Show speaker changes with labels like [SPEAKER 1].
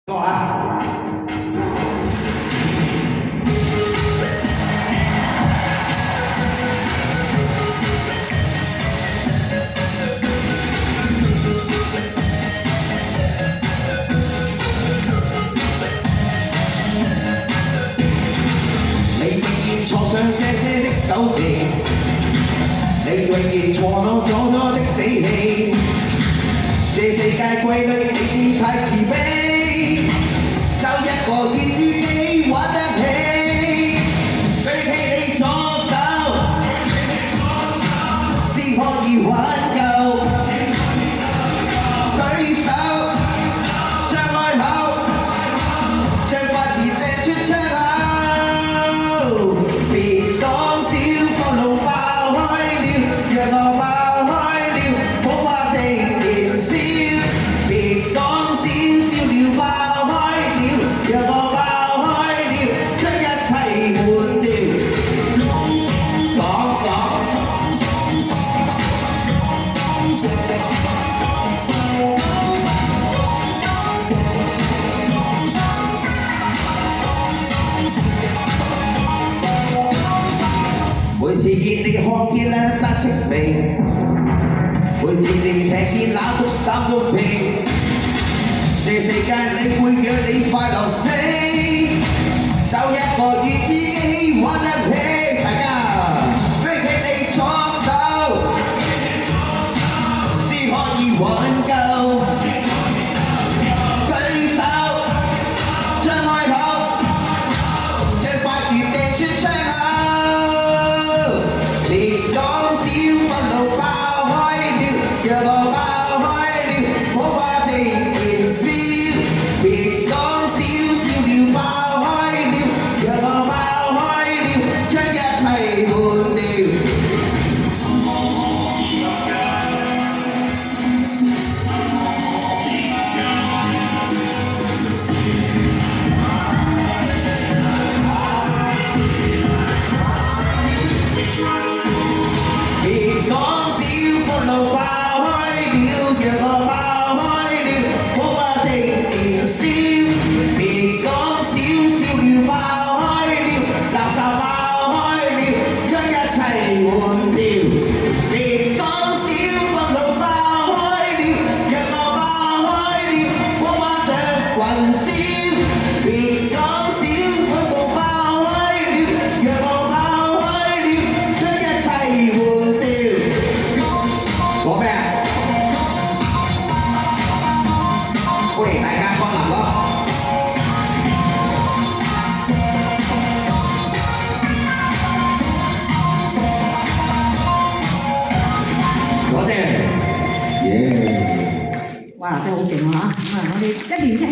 [SPEAKER 1] 歌啊！你永遠坐上這些的手臂，你永遠錯咗的死氣。這世界規律你太慈悲，就一個與自己玩得起。舉起你左手，是可以挽救。舉手，張開口，將發熱掟出窗口。別講笑，風爐爆開了，讓我爆開了，火花直燃燒。別講笑，笑料爆開了，讓我爆開了，將一切換掉。每次見你看見咧得戚味，每次你聽見那督三督皮，這世界你會讓你快樂死，就一個與自己玩得起。大家舉起你左手，是可以挽救。舉手，張開口，將發熱掟出窗口。別講笑，憤怒爆開了，讓我爆開了，火花直燃燒。別講笑，笑料爆開了，讓我爆開了，將一切換掉。別講笑，風爐爆開了，讓我爆開了，火花直燃燒。別講笑，笑料爆開了，垃圾爆開了，將一切換掉。別講笑，風爐爆開了，讓我爆開了，火花像雲霄。別講笑，風爐爆開了，讓我爆開了，將一切換掉。講咩啊？歡迎大家光臨咯！多謝，耶！
[SPEAKER 2] 哇！真係好勁啊嚇！咁啊，我哋一年聽。